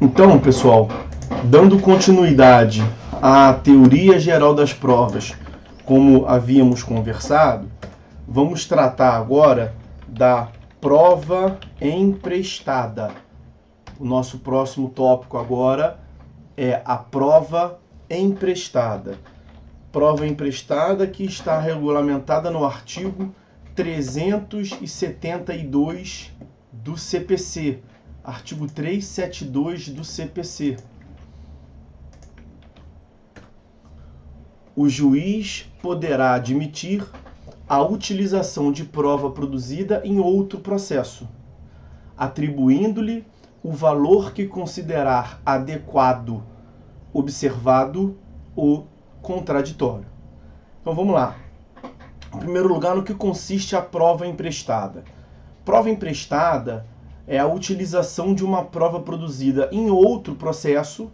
Então, pessoal, dando continuidade à teoria geral das provas, como havíamos conversado, vamos tratar agora da prova emprestada. O nosso próximo tópico agora é a prova emprestada. Prova emprestada que está regulamentada no artigo 372 do CPC. Artigo 372 do CPC. O juiz poderá admitir a utilização de prova produzida em outro processo, atribuindo-lhe o valor que considerar adequado, observado o contraditório. Então vamos lá. Em primeiro lugar, no que consiste a prova emprestada? Prova emprestada é a utilização de uma prova produzida em outro processo,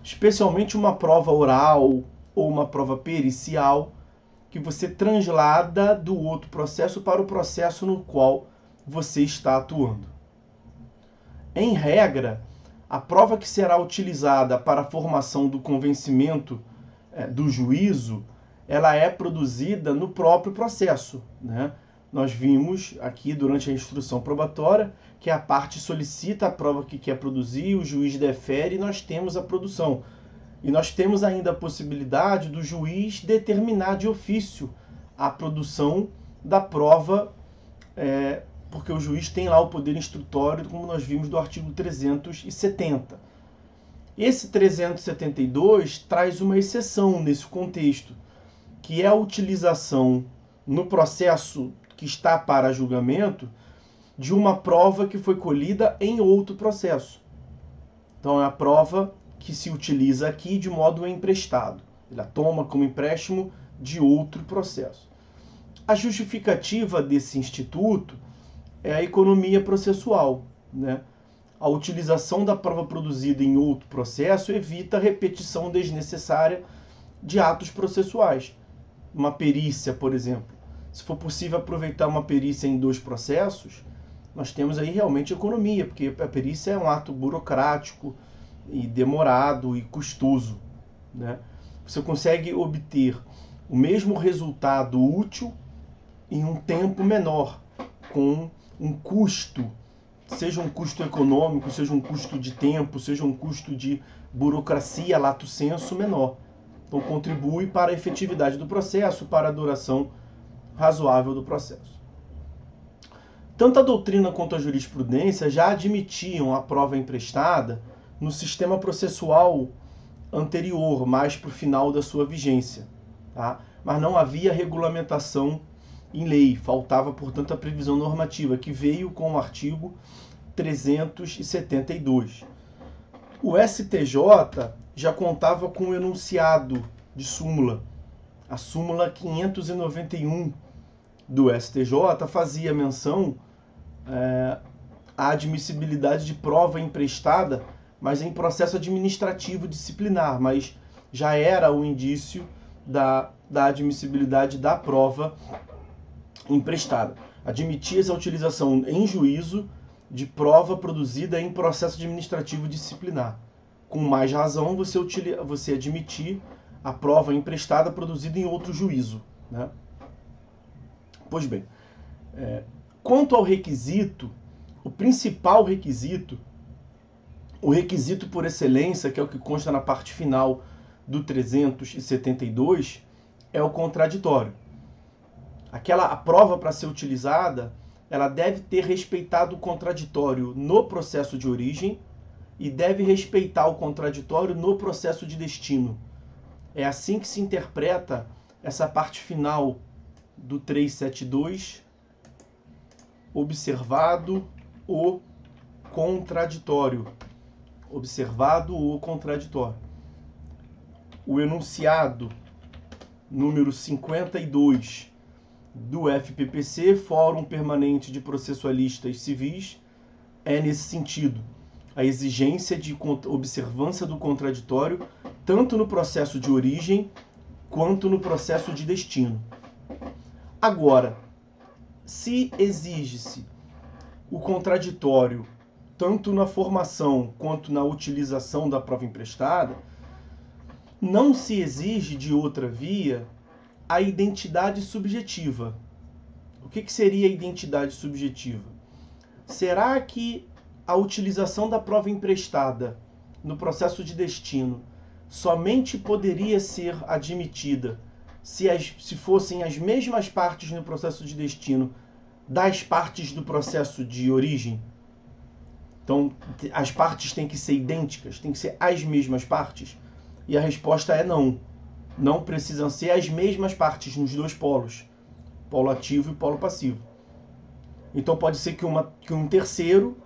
especialmente uma prova oral ou uma prova pericial, que você translada do outro processo para o processo no qual você está atuando. Em regra, a prova que será utilizada para a formação do convencimento do juízo, ela é produzida no próprio processo, né? Nós vimos aqui durante a instrução probatória que a parte solicita a prova que quer produzir, o juiz defere e nós temos a produção. E nós temos ainda a possibilidade do juiz determinar de ofício a produção da prova, porque o juiz tem lá o poder instrutório, como nós vimos do artigo 370. Esse 372 traz uma exceção nesse contexto, que é a utilização no processo que está para julgamento de uma prova que foi colhida em outro processo. Então é a prova que se utiliza aqui de modo emprestado. Ele a toma como empréstimo de outro processo. A justificativa desse instituto é a economia processual, né? A utilização da prova produzida em outro processo evita a repetição desnecessária de atos processuais. Uma perícia, por exemplo. Se for possível aproveitar uma perícia em dois processos, nós temos aí realmente economia, porque a perícia é um ato burocrático e demorado e custoso, né? Você consegue obter o mesmo resultado útil em um tempo menor, com um custo, seja um custo econômico, seja um custo de tempo, seja um custo de burocracia, lato sensu, menor. Então contribui para a efetividade do processo, para a duração razoável do processo. Tanto a doutrina quanto a jurisprudência já admitiam a prova emprestada no sistema processual anterior, mais para o final da sua vigência, tá? Mas não havia regulamentação em lei, faltava, portanto, a previsão normativa, que veio com o artigo 372. O STJ já contava com o enunciado de súmula. A súmula 591 do STJ fazia menção à admissibilidade de prova emprestada, mas em processo administrativo disciplinar, mas já era o indício da admissibilidade da prova emprestada. Admitia-se a utilização em juízo de prova produzida em processo administrativo disciplinar. Com mais razão, você admitir a prova emprestada produzida em outro juízo, né? Pois bem, quanto ao requisito, o principal requisito, o requisito por excelência, que é o que consta na parte final do 372, é o contraditório. A prova para ser utilizada, ela deve ter respeitado o contraditório no processo de origem e deve respeitar o contraditório no processo de destino. É assim que se interpreta essa parte final do 372, observado o contraditório. Observado o contraditório. O enunciado número 52 do FPPC, Fórum Permanente de Processualistas Civis, é nesse sentido. A exigência de observância do contraditório, tanto no processo de origem quanto no processo de destino. Agora, se exige-se o contraditório tanto na formação quanto na utilização da prova emprestada, não se exige de outra via a identidade subjetiva. O que seria a identidade subjetiva? Será que a utilização da prova emprestada no processo de destino somente poderia ser admitida se fossem as mesmas partes no processo de destino das partes do processo de origem? Então, as partes têm que ser idênticas, têm que ser as mesmas partes? E a resposta é não. Não precisam ser as mesmas partes nos dois polos, polo ativo e polo passivo. Então pode ser que um terceiro,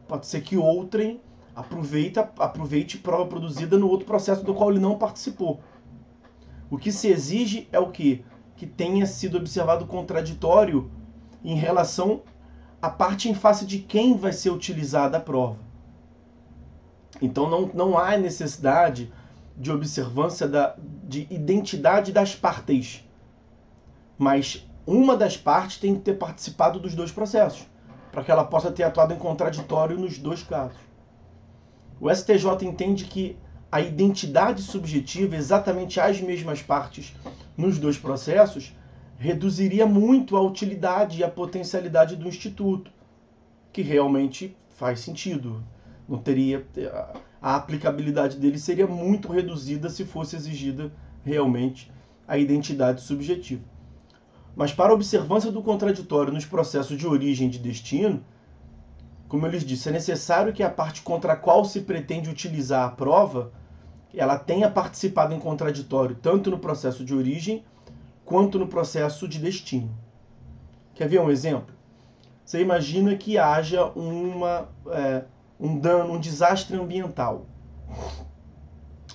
pode ser que outrem aproveite prova produzida no outro processo do qual ele não participou. O que se exige é o quê? Que tenha sido observado contraditório em relação à parte em face de quem vai ser utilizada a prova. Então não há necessidade de observância de identidade das partes, mas uma das partes tem que ter participado dos dois processos, para que ela possa ter atuado em contraditório nos dois casos. O STJ entende que a identidade subjetiva, exatamente as mesmas partes nos dois processos, reduziria muito a utilidade e a potencialidade do Instituto, que realmente faz sentido. Não teria, a aplicabilidade dele seria muito reduzida se fosse exigida realmente a identidade subjetiva. Mas para a observância do contraditório nos processos de origem e de destino, como eu lhes disse, é necessário que a parte contra a qual se pretende utilizar a prova, ela tenha participado em contraditório tanto no processo de origem quanto no processo de destino. Quer ver um exemplo? Você imagina que haja um dano, um desastre ambiental,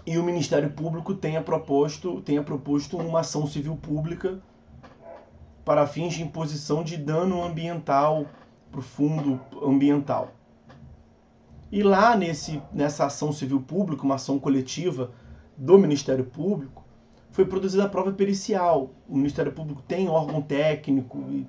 e o Ministério Público tenha proposto uma ação civil pública para fins de imposição de dano ambiental para o fundo ambiental. E lá nessa ação civil pública, uma ação coletiva do Ministério Público, foi produzida a prova pericial. O Ministério Público tem órgão técnico, e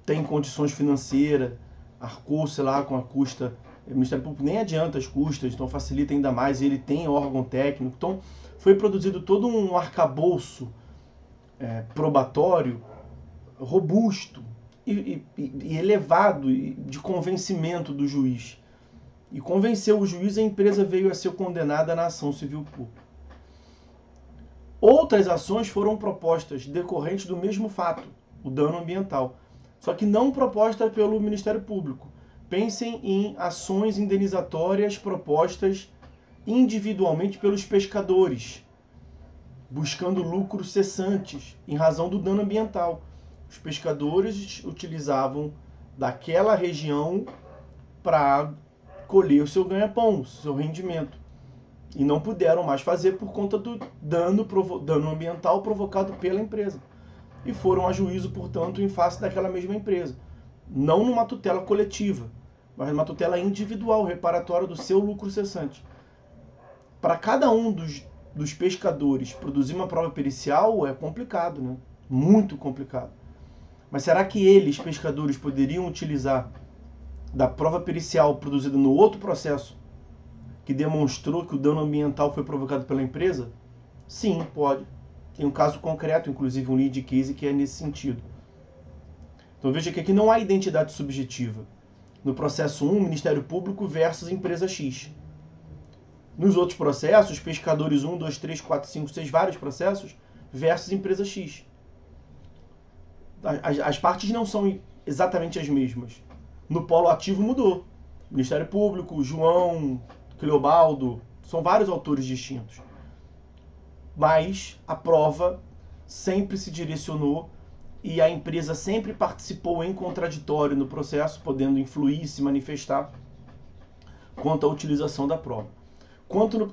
tem condições financeiras, arcou, sei lá, com a custa. O Ministério Público nem adianta as custas, então facilita ainda mais, ele tem órgão técnico. Então foi produzido todo um arcabouço probatório robusto e elevado de convencimento do juiz. E convenceu o juiz, a empresa veio a ser condenada na ação civil pública. Outras ações foram propostas decorrentes do mesmo fato, o dano ambiental, só que não propostas pelo Ministério Público. Pensem em ações indenizatórias propostas individualmente pelos pescadores, buscando lucros cessantes em razão do dano ambiental. Os pescadores utilizavam daquela região para colher o seu ganha-pão, o seu rendimento. E não puderam mais fazer por conta do dano ambiental provocado pela empresa. E foram a juízo, portanto, em face daquela mesma empresa. Não numa tutela coletiva, mas numa tutela individual, reparatória do seu lucro cessante. Para cada um dos pescadores produzir uma prova pericial é complicado, né? Muito complicado. Mas será que eles, pescadores, poderiam utilizar da prova pericial produzida no outro processo que demonstrou que o dano ambiental foi provocado pela empresa? Sim, pode. Tem um caso concreto, inclusive um lead case, que é nesse sentido. Então veja que aqui não há identidade subjetiva. No processo 1, Ministério Público versus empresa X. Nos outros processos, pescadores 1, 2, 3, 4, 5, 6, vários processos, versus empresa X. As partes não são exatamente as mesmas. No polo ativo mudou. Ministério Público, João, Cleobaldo, são vários autores distintos. Mas a prova sempre se direcionou e a empresa sempre participou em contraditório no processo, podendo influir e se manifestar quanto à utilização da prova.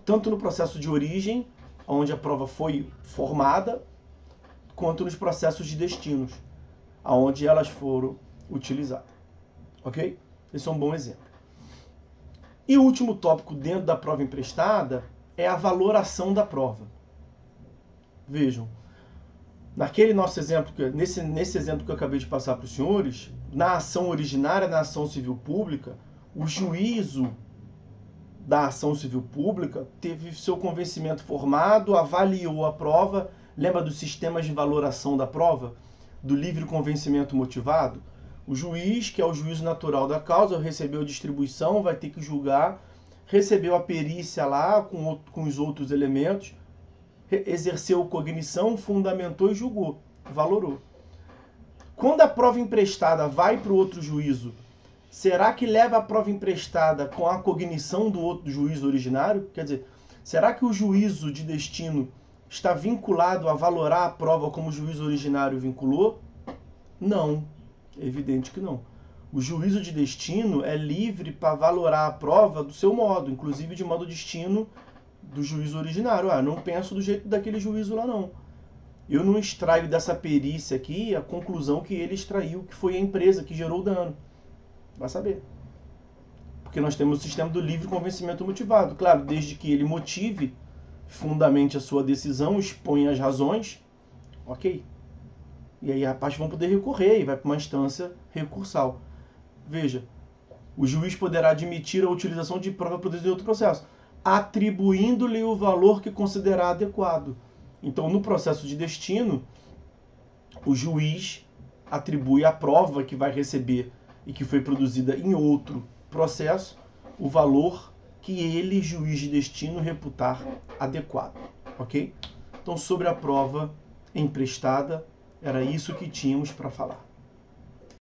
Tanto no processo de origem, onde a prova foi formada, quanto nos processos de destinos, onde elas foram utilizadas. Ok? Esse é um bom exemplo. E o último tópico dentro da prova emprestada é a valoração da prova. Vejam, naquele nosso exemplo, nesse exemplo que eu acabei de passar para os senhores, na ação originária, na ação civil pública, O juízo da ação civil pública teve seu convencimento formado, avaliou a prova. Lembra dos sistemas de valoração da prova? Do livre convencimento motivado? O juiz, que é o juízo natural da causa, recebeu a distribuição, vai ter que julgar, recebeu a perícia lá com os outros elementos, exerceu cognição, fundamentou e julgou, valorou. Quando a prova emprestada vai para o outro juízo, será que leva a prova emprestada com a cognição do outro juízo originário? Quer dizer, será que o juízo de destino está vinculado a valorar a prova como o juízo originário vinculou? Não, é evidente que não. O juízo de destino é livre para valorar a prova do seu modo, inclusive de modo destino do juízo originário. Ah, não penso do jeito daquele juízo lá não. Eu não extraio dessa perícia aqui a conclusão que ele extraiu, que foi a empresa que gerou o dano. Vai saber. Porque nós temos o sistema do livre convencimento motivado. Claro, desde que ele motive, fundamente a sua decisão, exponha as razões, ok. E aí as partes vão poder recorrer e vai para uma instância recursal. Veja, o juiz poderá admitir a utilização de prova produzida em outro processo, atribuindo-lhe o valor que considerar adequado. Então, no processo de destino, o juiz atribui à prova que vai receber e que foi produzida em outro processo o valor que ele, juiz de destino, reputar adequado. Ok? Então, sobre a prova emprestada, era isso que tínhamos para falar.